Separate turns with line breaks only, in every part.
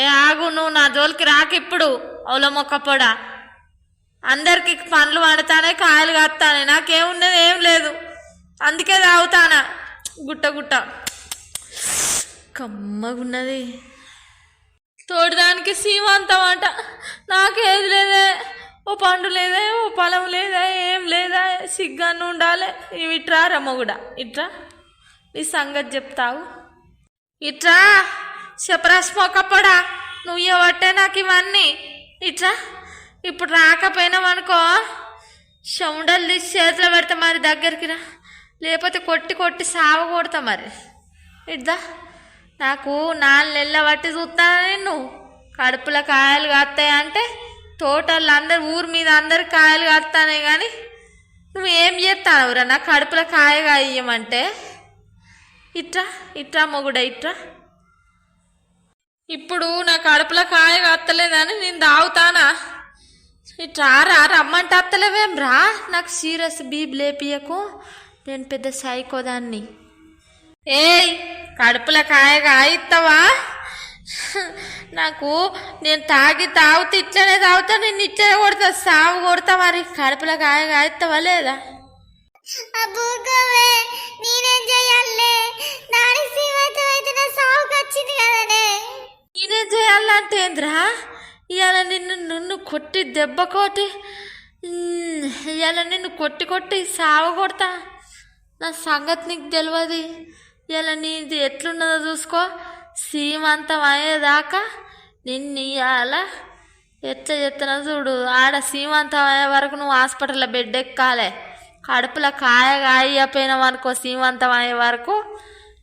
ఏ ఆగు, నువ్వు నా జోలికి రాకిప్పుడు. అవుల మొక్క పొడ, అందరికి పండ్లు పడతానే కాయలు కాస్తానే, నాకేమున్నది ఏం లేదు, అందుకే తాగుతానా. గుట్ట గుట్ట కమ్మగున్నది. తోడదానికి సీమంతం అంట, నాకేది లేదే, ఓ పండు లేదే, ఓ పొలం లేదా, ఏం లేదా, సిగ్గాను ఉండాలి. ఇట్రా రమ్మ కూడా, ఇట్రా నీ సంగతి చెప్తావు. ఇట్రా చెప్పరాసి మొక్కపడా, నువ్వు ఇవ్వబట్టే నాకు ఇవన్నీ. ఇట్రా, ఇప్పుడు రాకపోయినామనుకో షౌండలు తీసి చేతిలో పెడతా, మరి దగ్గరికి రా, లేకపోతే కొట్టి కొట్టి సావ కొడతా. మరి ఇద్దా, నాకు 4 నెలల బట్టి చూస్తాను నిన్ను. కడుపులో కాయలు కాస్తాయంటే తోటలు అందరు ఊరి మీద అందరు కాయలు కాస్తానే, కానీ నువ్వు ఏం చేస్తావురా నా కడుపులో కాయ కాయమంటే? ఇట్రా ఇట్రా మొగుడ, ఇట్రా. ఇప్పుడు నా కడుపులో కాయ కాస్తలేదని నేను తాగుతానా? ఇట్రా రా, రమ్మంటే అత్తలేవేం రా. నాకు సీరియస్ బీబీ లేపియకు, నేను పెద్ద సైకోదాన్ని. ఏయ్, కడుపుల కాయ కాయిస్తావా? నాకు నేను తాగుతూ ఇట్లనే తాగుతా, నేను ఇట్లనే కొడతా, సాగు కొడతా. మరి కడుపుల కాయ కాయిస్తావా లేదా?
నేనేం చెయ్యాలే?
నేనేం చేయాలంటే ఏంద్రా? ఇవాళ నిన్ను కొట్టి దెబ్బ కొట్టి, ఇవాళ నిన్ను కొట్టి కొట్టి సాగు కొడతా. నా సంగతి నీకు తెలియదు. ఇవాళ నీది ఎట్లున్నదో చూసుకో. సీమంతం అయ్యేదాకా నిన్ను ఇవాళ ఎట్లా చెప్తున్నా చూడు. ఆడ సీమంతం అయ్యే వరకు నువ్వు హాస్పిటల్లో బెడ్ ఎక్కాలి. కడుపులో కాయ కాయపోయినావు అనుకో, సీమంతం అయ్యే వరకు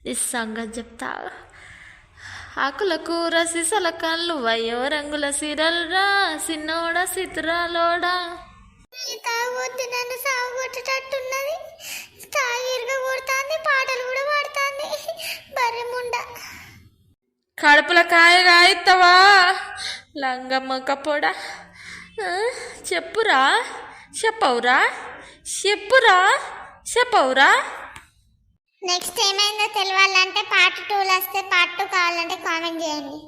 నీ సంగతి చెప్తా. ఆకుల కూర సిసల కళ్ళు వయ్యో రంగుల సిరల్రా, సిన్నోడా సితురాలోడా.
తాగొద్దు, నన్ను సాగు కొట్టేటట్టున్నది. తాగిరుగా కొడుతుంది, పాటలు కూడా పాడుతుంది. బర్రెముండ
కడుపుల కాయ కాయిస్తావా లంగమ్మ కపోడా? చెప్పురా, చెప్పవురా, చెప్పురా, చెప్పవురా.
నెక్స్ట్ ఏమైందో తెలియాలంటే పార్ట్ 2 వస్తే, పార్ట్ 2 కావాలంటే కామెంట్ చేయండి.